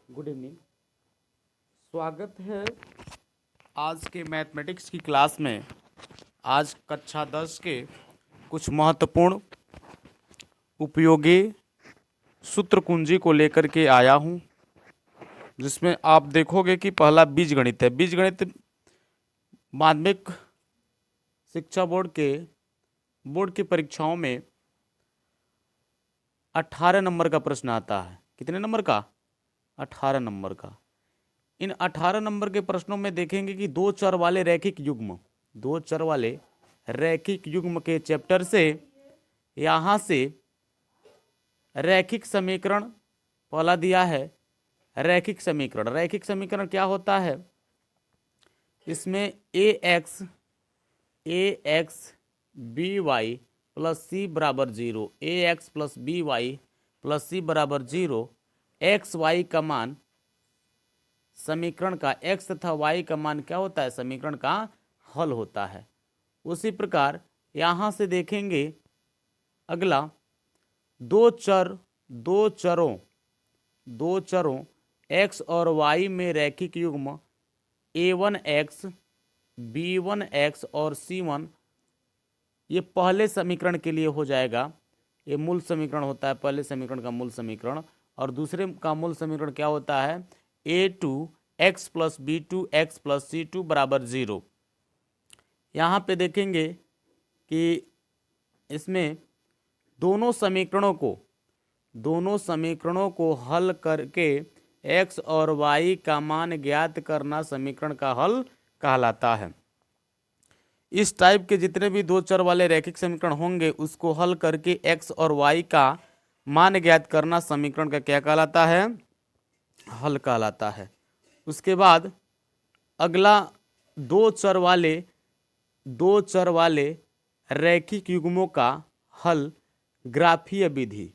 Good evening. स्वागत है आज के मैथमेटिक्स की क्लास में। आज कक्षा 10 के कुछ महत्वपूर्ण उपयोगी सूत्र कुंजी को लेकर के आया हूं, जिसमें आप देखोगे कि पहला बीजगणित है। बीजगणित माध्यमिक शिक्षा बोर्ड की परीक्षाओं में 18 नंबर का प्रश्न आता है। कितने नंबर का? 18 नंबर का। इन 18 नंबर के प्रश्नों में देखेंगे कि दो चर वाले रैखिक युग्म के चैप्टर से यहाँ से रैखिक समीकरण पहला दिया है। रैखिक समीकरण क्या होता है? इसमें ax by प्लस सी बराबर 0, ax plus B Y plus C बराबर 0, एक्स वाई का मान समीकरण का x तथा y का मान क्या होता है? समीकरण का हल होता है। उसी प्रकार यहां से देखेंगे अगला दो चरों x और y में रैखिक युग्म a1x b1x और c1, ये पहले समीकरण के लिए हो जाएगा। ये मूल समीकरण होता है, पहले समीकरण का मूल समीकरण। और दूसरे का मूल समीकरण क्या होता है? a2x plus b2x plus c2 बराबर 0। यहाँ पे देखेंगे कि इसमें दोनों समीकरणों को हल करके x और y का मान ज्ञात करना समीकरण का हल कहलाता है। इस टाइप के जितने भी दो चर वाले रैखिक समीकरण होंगे उसको हल करके x और y का मान ज्ञात करना समीकरण का क्या कहलाता है? हल कहलाता है। उसके बाद अगला दो चर वाले रैखिक युग्मों का हल ग्राफीय विधि।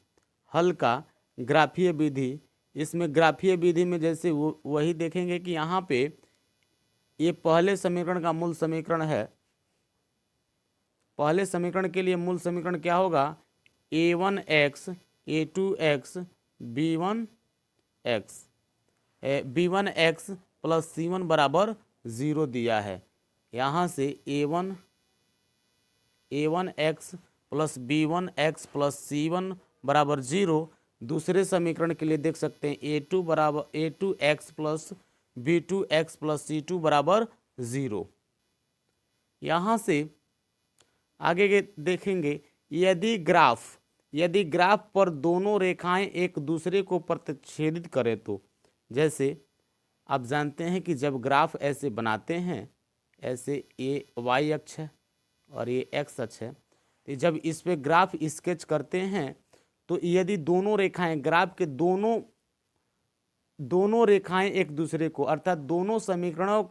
इसमें ग्राफीय विधि में जैसे वही देखेंगे कि यहाँ पे ये पहले समीकरण का मूल समीकरण है। पहले समीकरण के लिए मूल समीकरण क्या होगा? a1x a2x b1x plus c1 बराबर 0 दिया है। यहाँ से a1x plus b1x plus c1 बराबर 0। दूसरे समीकरण के लिए देख सकते हैं a2x plus b2x plus c2 बराबर 0। यहाँ से आगे के देखेंगे यदि ग्राफ पर दोनों रेखाएं एक दूसरे को प्रतिच्छेदित करें तो, जैसे आप जानते हैं कि जब ग्राफ ऐसे बनाते हैं, ऐसे ये y अक्ष है और ये x अक्ष है, तो जब इस पे ग्राफ स्केच करते हैं तो यदि दोनों रेखाएं ग्राफ के दोनों रेखाएं एक दूसरे को, अर्थात दोनों समीकरण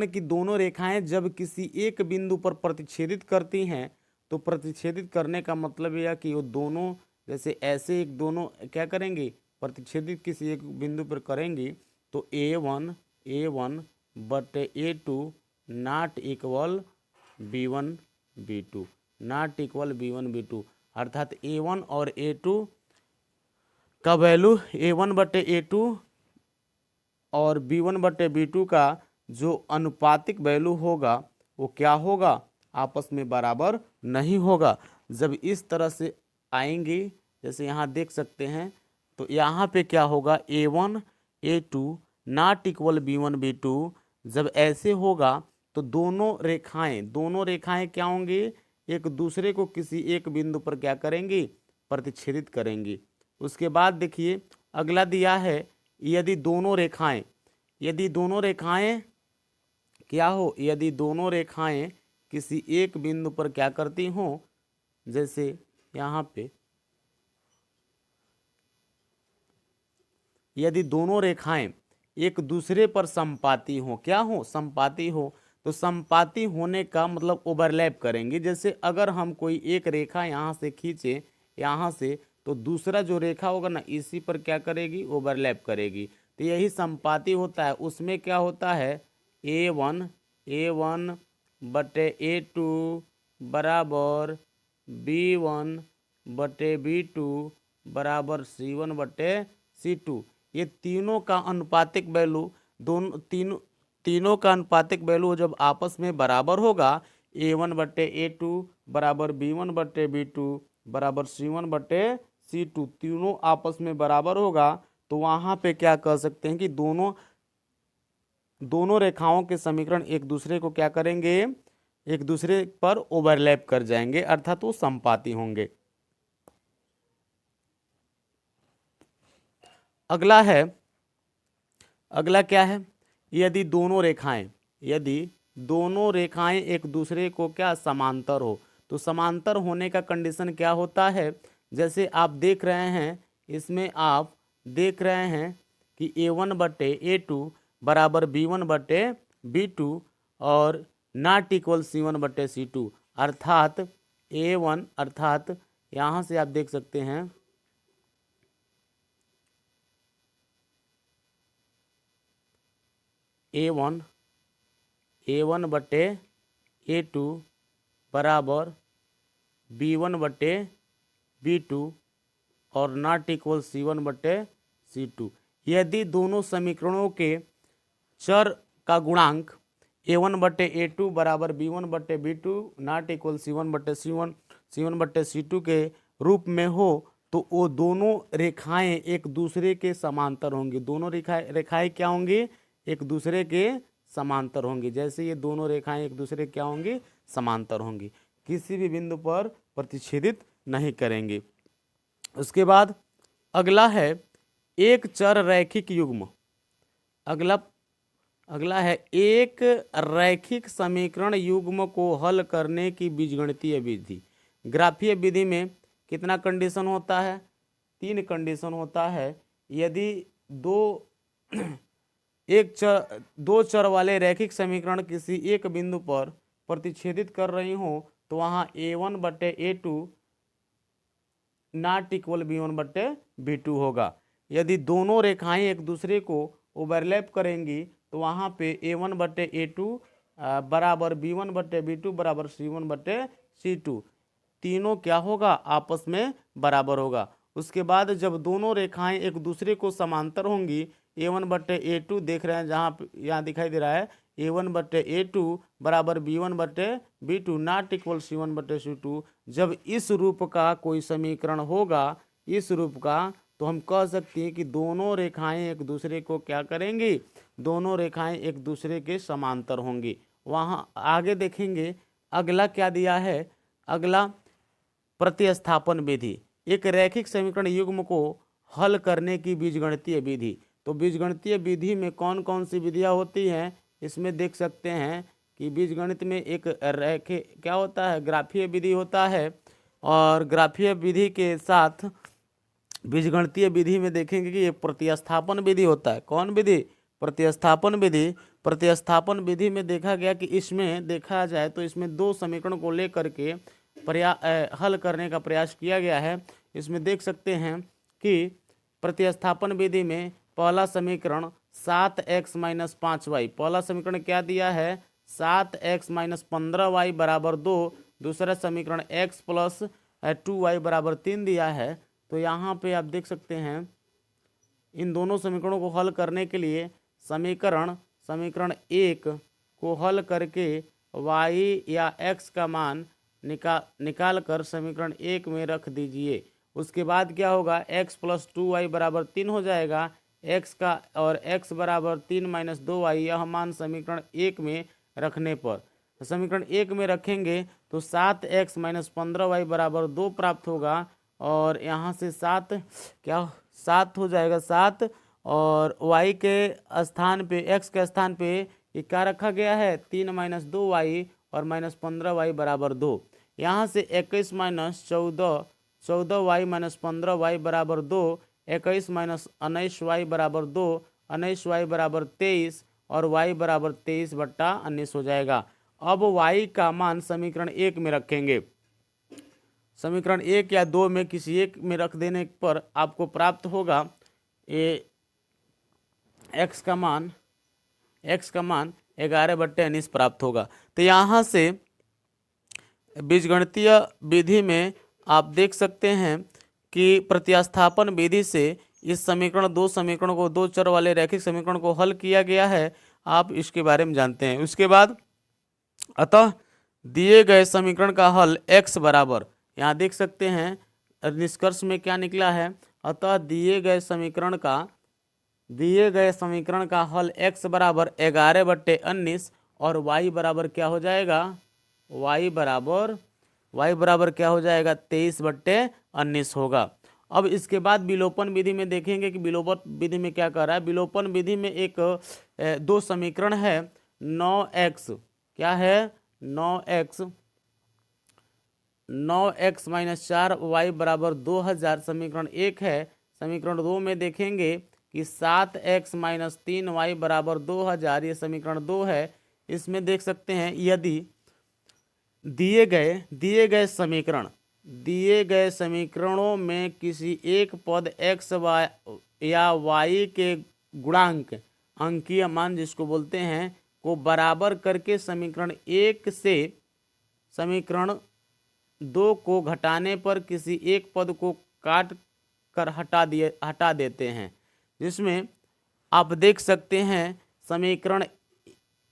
की दोनों रेखाएं जब किसी एक बिंदु पर प्रतिच्छेदित करती हैं, तो प्रतिच्छेदित करने का मतलब यह कि वो दोनों जैसे ऐसे एक दोनों क्या करेंगे? प्रतिच्छेदित किसी एक बिंदु पर करेंगी तो a1 बटे a2 not equal b1 b2 अर्थात a1 और a2 का वैल्यू a1 बटे a2 और b1 बटे b2 का जो अनुपातिक वैल्यू होगा वो क्या होगा? आपस में बराबर नहीं होगा। जब इस तरह से आएंगे, जैसे यहाँ देख सकते हैं, तो यहाँ पे क्या होगा? a1 a2 not equal b1 b2। जब ऐसे होगा तो दोनों रेखाएं क्या होंगी? एक दूसरे को किसी एक बिंदु पर क्या करेंगी? प्रतिच्छेदित करेंगी। उसके बाद देखिए अगला दिया है यदि दोनों रेखाएं क्या हो? यदि दोनों रेखाएं किसी एक बिंदु पर क्या करती हो, जैसे यहाँ पे यदि दोनों रेखाएं एक दूसरे पर संपाती हो, क्या हो? संपाती हो। तो संपाती होने का मतलब ओवरलैप करेंगे। जैसे अगर हम कोई एक रेखा यहाँ से खींचे यहाँ से, तो दूसरा जो रेखा होगा ना इसी पर क्या करेगी? ओवरलैप करेगी। तो यही संपाती होता है। उसमें क्या होता है? a1 बटे a2 बराबर b1 बटे b2 बराबर C1/C2। ये तीनों का अनुपातिक वैल्यू तीनों का अनुपातिक वैल्यू जब आपस में बराबर होगा, A1/A2 बराबर B1/B2 बराबर C1/C2, तीनों आपस में बराबर होगा, तो वहां पे क्या कह सकते हैं कि दोनों रेखाओं के समीकरण एक दूसरे को क्या करेंगे, एक दूसरे पर ओवरलैप कर जाएंगे, अर्थात वो समपाती होंगे। अगला क्या है, यदि दोनों रेखाएं एक दूसरे को क्या समांतर हो, तो समांतर होने का कंडीशन क्या होता है, जैसे आप देख रहे हैं, इसमें आप देख रहे हैं कि A1/A2 बराबर B1/B2 और नॉट इक्वल C1/C2, अर्थात यहाँ से आप देख सकते हैं A1/A2 बराबर B1/B2 और नॉट इक्वल C1/C2। यदि दोनों समीकरणों के चर का गुणांक A1/A2 बराबर B1/B2 नॉट इक्वल C1/C2 के रूप में हो, तो वो दोनों रेखाएं एक दूसरे के समांतर होंगी। दोनों रेखाएं क्या होंगी, एक दूसरे के समांतर होंगी। जैसे ये दोनों रेखाएं एक दूसरे क्या होंगी, समांतर होंगी, किसी भी बिंदु पर प्रतिच्छेदित नहीं करेंगे। उसके बाद अगला है एक चर रैखिक युग्म। अगला है एक रैखिक समीकरण युग्म को हल करने की बीजगणितीय विधि। ग्राफीय विधि में कितना कंडीशन होता है, 3 कंडीशन होता है। यदि दो चर वाले रैखिक समीकरण किसी एक बिंदु पर प्रतिच्छेदित कर रही हो, तो वहां A1/A2 नॉट इक्वल B1/B2 होगा। यदि दोनों रेखाएं एक दूसरे को ओवरलैप करेंगी, तो वहां पे A1/A2 बराबर B1/B2 बराबर C1/C2, तीनों क्या होगा, आपस में बराबर होगा। उसके बाद जब दोनों रेखाएं एक दूसरे को समांतर होंगी, A1/A2 देख रहे हैं, यहाँ दिखाई दे रहा है A1/A2 बराबर B1/B2 नॉट इक्वल C1/C2। जब इस रूप का कोई समीकरण होगा, इस रूप का, तो हम कह सकते हैं कि दोनों रेखाएं एक दूसरे को क्या करेंगी, दोनों रेखाएं एक दूसरे के समांतर होंगी। वहां आगे देखेंगे अगला क्या दिया है, अगला प्रतिस्थापन विधि। एक रैखिक समीकरण युग्म को हल करने की बीजगणितीय विधि। तो बीजगणितीय विधि में कौन कौन सी विधियां होती हैं, इसमें देख सकते हैं कि बीजगणित में एक रैखिक क्या होता है, ग्राफीय विधि होता है, और ग्राफीय विधि के साथ बीजगणितीय विधि में देखेंगे कि ये प्रतिस्थापन विधि होता है। कौन विधि, प्रतिस्थापन विधि। प्रतिस्थापन विधि में देखा गया कि इसमें देखा जाए तो इसमें दो समीकरण को लेकर के हल करने का प्रयास किया गया है। इसमें देख सकते हैं कि प्रतिस्थापन विधि में पहला समीकरण 7x - 5y, पहला समीकरण क्या दिया है, 7x - 15y बराबर 2, दूसरा समीकरण x + 2y बराबर 3 दिया है। तो यहाँ पे आप देख सकते हैं इन दोनों समीकरणों को हल करने के लिए समीकरण 1 को हल करके y या x का मान निकाल कर समीकरण 1 में रख दीजिए। उसके बाद क्या होगा, x + 2y बराबर 3 हो जाएगा, x का और x बराबर 3 - 2y, यह मान समीकरण 1 में रखने पर समीकरण 1 में रखेंगे तो 7x - 15y बराबर 2 प्राप्त होगा। और यहाँ से 7 हो जाएगा 7, और y के स्थान पे, x के स्थान पे ये क्या रखा गया है, 3 - 2y और -15y बराबर 2। यहाँ से 21 - 14y - 15y बराबर 2, 21 - 19y बराबर 2, 19y बराबर 23 और y बराबर 23/19 हो जाएगा। अब y का मान समीकरण 1 में रखेंगे। समीकरण 1 या 2 में किसी एक में रख देने पर आपको प्राप्त होगा x का मान 11/19 प्राप्त होगा। तो यहाँ से बीजगणितीय विधि में आप देख सकते हैं कि प्रतिस्थापन विधि से इस समीकरण दो समीकरणों को, दो चर वाले रैखिक समीकरण को हल किया गया है, आप इसके बारे में जानते हैं। उसके बाद अतः दिए गए समीकरण का हल x बराबर, यहाँ देख सकते हैं निष्कर्ष में क्या निकला है। अतः दिए गए समीकरण का हल x बराबर 11/19 और y बराबर क्या हो जाएगा, y बराबर क्या हो जाएगा, 23/19 होगा। अब इसके बाद विलोपन विधि में देखेंगे कि विलोपन विधि में क्या कर रहा है। विलोपन विधि में एक दो समीकरण है, 9x क्या है, 9x माइनस 4y बराबर 2000 समीकरण 1 है। समीकरण 2 में देखेंगे कि 7x माइनस 3y बराबर 2000, ये समीकरण 2 है। इसमें देख सकते हैं यदि दिए गए समीकरणों में किसी एक पद x या y के गुणांक, अंकीय मान जिसको बोलते हैं, को बराबर करके समीकरण 1 से समीकरण 2 को घटाने पर किसी एक पद को काट कर हटा देते हैं, जिसमें आप देख सकते हैं समीकरण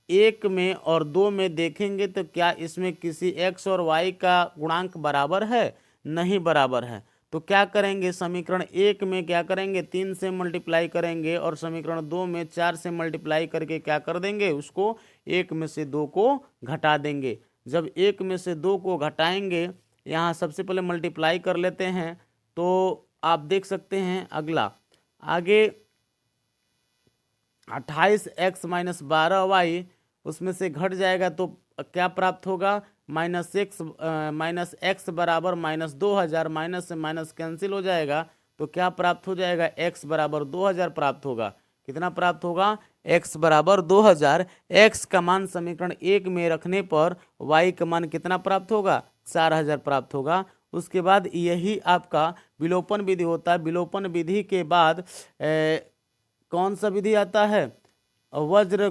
1 में और 2 में देखेंगे तो क्या इसमें किसी x और y का गुणांक बराबर है, नहीं बराबर है। तो क्या करेंगे, समीकरण 1 में क्या करेंगे, 3 से मल्टीप्लाई करेंगे और समीकरण 2 में 4 से मल्टीप्लाई करके क्या कर देंगे, उसको 1 में से 2 को घटा देंगे। जब 1 में से 2 को घटाएंगे, यहाँ सबसे पहले मल्टीप्लाई कर लेते हैं, तो आप देख सकते हैं अगला आगे 28x माइनस 12y उसमें से घट जाएगा तो क्या प्राप्त होगा, माइनस एक्स बराबर माइनस 2000, माइनस से माइनस कैंसिल हो जाएगा तो क्या प्राप्त हो जाएगा, x बराबर 2000 प्राप्त होगा। कितना प्राप्त होगा, x बराबर 2000। x का मान समीकरण 1 में रखने पर y का मान कितना प्राप्त होगा, 4000 प्राप्त होगा। उसके बाद यही आपका विलोपन विधि होता है। विलोपन विधि के बाद कौन सा विधि आता है, वज्र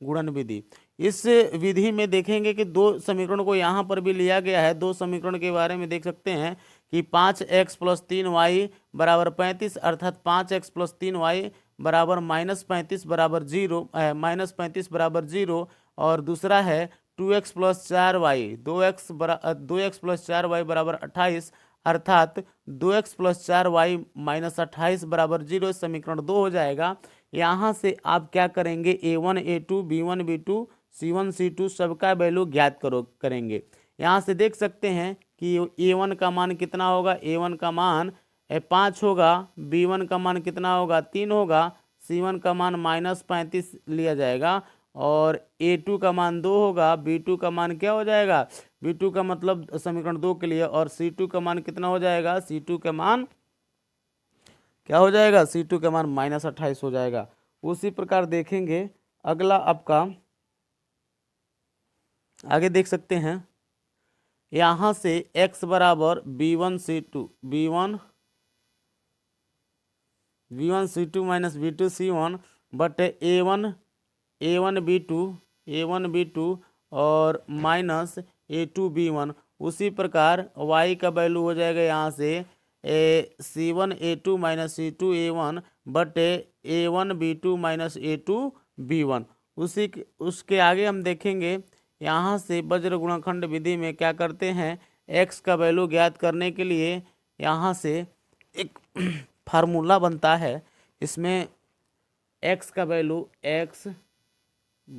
गुणन विधि। इस विधि में देखेंगे कि दो समीकरण को यहाँ पर भी लिया गया है। दो समीकरण के बारे में देख सकते हैं कि 5x प्लस 3y बराबर 35, अर्थात 5x प्लस 3y बराबर -35 बराबर 0, और दूसरा है 2x plus 4y 2x plus 4y बराबर 28, अर्थात 2x प्लस 4y माइनस 28 बराबर 0। समीकरण 2 हो जाएगा। यहाँ से आप क्या करेंगे, a1 a2 b1 b2 c1 c2 सबका वैल्यू ज्ञात करेंगे। यहाँ से देख सकते हैं कि a1 का मान कितना होगा, a1 का मान 5 होगा, b1 का मान कितना होगा, 3 होगा, c1 का मान -35 लिया जाएगा, और a2 का मान 2 होगा, b2 का मान क्या हो जाएगा, b2 का मतलब समीकरण 2 के लिए, और c2 का मान कितना हो जाएगा, c2 का मान क्या हो जाएगा, c2 का मान -28 हो जाएगा। उसी प्रकार देखेंगे अगला आपका आगे देख सकते हैं, यहाँ से x बराबर b1 c2 minus b2 c1 बटे a1 b2 और माइनस a2 b1। उसी प्रकार y का वैल्यू हो जाएगा यहाँ से c1 a2 minus c2 a1 बटे a1 b2 minus a2 b1। उसके आगे हम देखेंगे, यहाँ से वज्र गुणनखंड विधि में क्या करते हैं, x का वैल्यू ज्ञात करने के लिए यहाँ से एक फार्मूला बनता है। इसमें x का वैल्यू x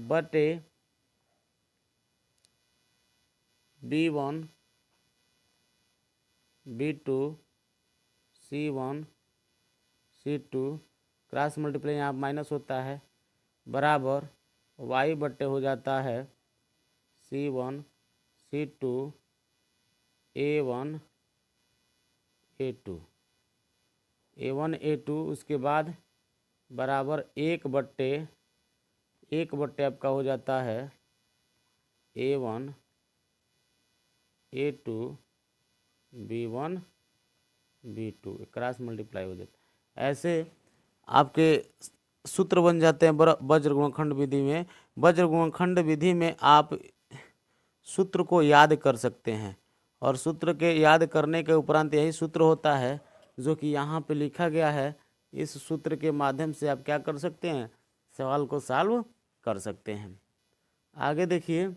बटे b1 b2 c1 c2 cross multiply यहाँ माइनस होता है, बराबर y बटे हो जाता है c1 c2 a1 a2। उसके बाद बराबर 1 बट्टे आपका हो जाता है a1 a2 b1 b2, cross multiply हो जाता है। ऐसे आपके सूत्र बन जाते हैं वज्र गुणनखंड विधि में। वज्र गुणनखंड विधि में आप सूत्र को याद कर सकते हैं। और सूत्र के याद करने के उपरांत यही सूत्र होता है जो कि यहाँ पे लिखा गया है। इस सूत्र के माध्यम से आप क्या कर सकते हैं, सवाल को सॉल्व कर सकते हैं। आगे देखिए,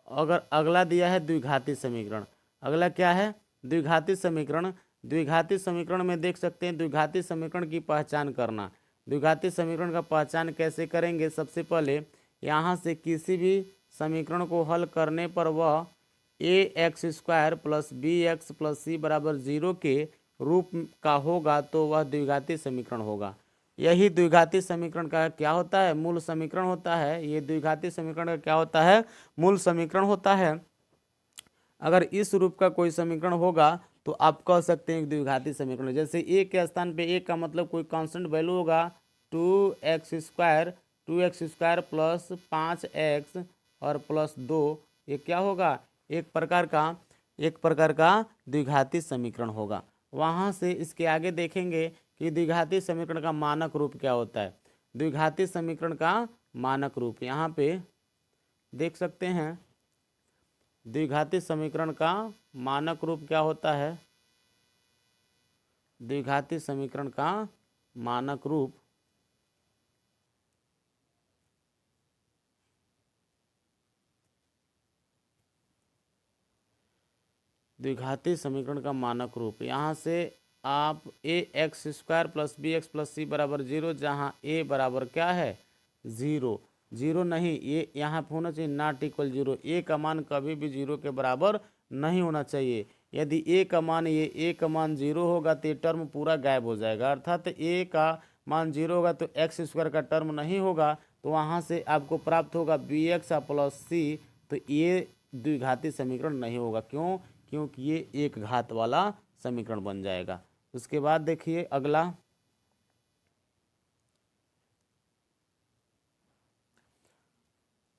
अगर अगला दिया है द्विघाती समीकरण। अगला क्या है, द्विघाती समीकरण। द्विघाती समीकरण में देख सकते हैं द्विघाती समीकरण की पहचान करना। द्विघाती समीकरण का पहचान कैसे करेंगे, सबसे पहले यहाँ से किसी भी समीकरण को हल करने पर वह ax² plus bx plus c बराबर 0 के रूप का होगा तो वह द्विघाती समीकरण होगा। यही द्विघाती समीकरण का क्या होता है, मूल समीकरण होता है। ये द्विघाती समीकरण का क्या होता है, मूल समीकरण होता है। अगर इस रूप का कोई समीकरण होगा तो आप कह सकते हैं द्विघाती समीकरण। जैसे a के स्थान पे a का मतलब कोई कांस्टेंट वैल्यू होगा 2x² प्लस 5x और प्लस 2, ये क्या होगा, एक प्रकार का द्विघाती समीकरण होगा। वहाँ से इसके आगे देखेंगे कि द्विघाती समीकरण का मानक रूप क्या होता है। द्विघाती समीकरण का मानक रूप यहाँ पे देख सकते हैं। द्विघाती समीकरण का मानक रूप क्या होता है, द्विघाती समीकरण का मानक रूप द्विघाती समीकरण का मानक रूप, यहाँ से आप ax² plus bx plus c बराबर 0, जहाँ a बराबर क्या है 0, 0 नहीं, ये यहाँ पे होना चाहिए नॉट इक्वल 0। a का मान कभी भी 0 के बराबर नहीं होना चाहिए। यदि a का मान 0 होगा तो ये टर्म पूरा गायब हो जाएगा, अर्थात a का मान 0 होगा तो x² का टर्म नहीं होगा, तो वहाँ से आपको प्राप्त होगा bx प्लस c। तो ये द्विघाती समीकरण नहीं होगा, क्यों, क्योंकि ये एक घात वाला समीकरण बन जाएगा। उसके बाद देखिए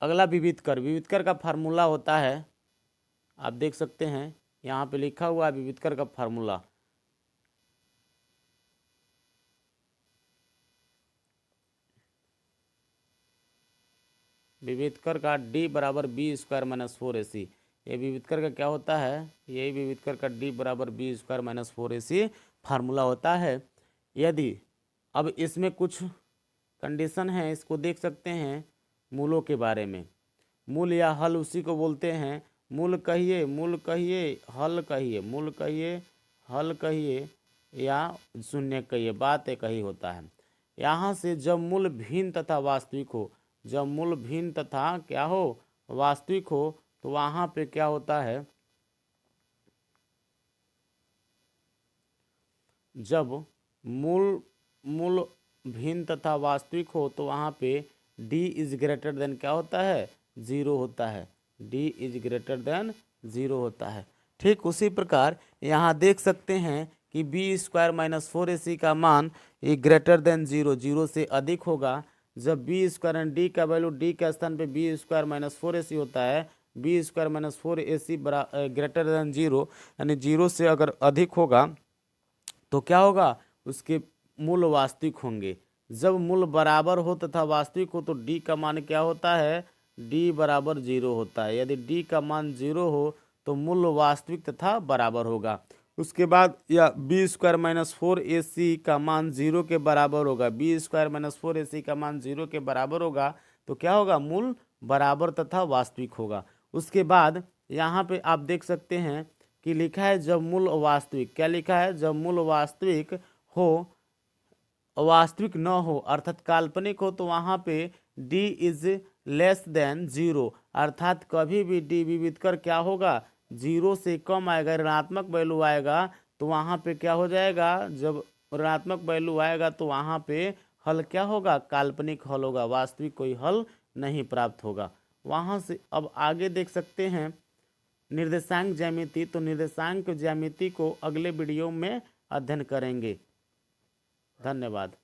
अगला विविधकर का फार्मूला होता है। आप देख सकते हैं यहाँ पे लिखा हुआ है विविधकर का फार्मूला। विविधकर का d बराबर b² माइनस 4ac, ये विविधकर का क्या होता है, यही विविधकर का d बराबर b² माइनस 4ac फार्मूला होता है। यदि अब इसमें कुछ कंडीशन है, इसको देख सकते हैं मूलों के बारे में। मूल या हल उसी को बोलते हैं। मूल कहिए हल कहिए, मूल कहिए हल कहिए या शून्य कहिए, बात एक ही होता है। यहाँ से जब मूल भिन्न तथा वास्तविक हो, जब मूल भिन्न तथा क्या हो, वास्तविक हो, तो वहाँ पे क्या होता है, जब मूल भिन्न तथा वास्तविक हो तो वहाँ पे d इज ग्रेटर देन क्या होता है, 0 होता है, d इज ग्रेटर देन 0 होता है। ठीक उसी प्रकार यहाँ देख सकते हैं कि b² माइनस 4ac का मान ये ग्रेटर देन 0, 0 से अधिक होगा। जब b² एंड d का वैल्यू d के स्थान पे b² माइनस 4ac होता है, b² minus 4ac greater than 0, यानी 0 से अगर अधिक होगा तो क्या होगा, उसके मूल वास्तविक होंगे। जब मूल बराबर हो तथा वास्तविक हो तो d का मान क्या होता है, d बराबर 0 होता है। यदि d का मान 0 हो तो मूल वास्तविक तथा बराबर होगा। उसके बाद या b² माइनस 4ac का मान 0 के बराबर होगा, b² माइनस 4ac का मान 0 के बराबर होगा तो क्या होगा, मूल बराबर तथा वास्तविक होगा। उसके बाद यहाँ पे आप देख सकते हैं कि लिखा है जब मूल वास्तविक, क्या लिखा है, जब मूल वास्तविक हो, वास्तविक न हो अर्थात काल्पनिक हो, तो वहाँ पे d इज लेस देन 0, अर्थात कभी भी d विविधकर क्या होगा, 0 से कम आएगा, ऋणात्मक वैल्यू आएगा तो वहाँ पे क्या हो जाएगा, जब ऋणात्मक वैल्यू आएगा तो वहाँ पे हल क्या होगा, काल्पनिक हल होगा, वास्तविक कोई हल नहीं प्राप्त होगा। वहाँ से अब आगे देख सकते हैं निर्देशांक ज्यामिति। तो निर्देशांक ज्यामिति को अगले वीडियो में अध्ययन करेंगे। धन्यवाद।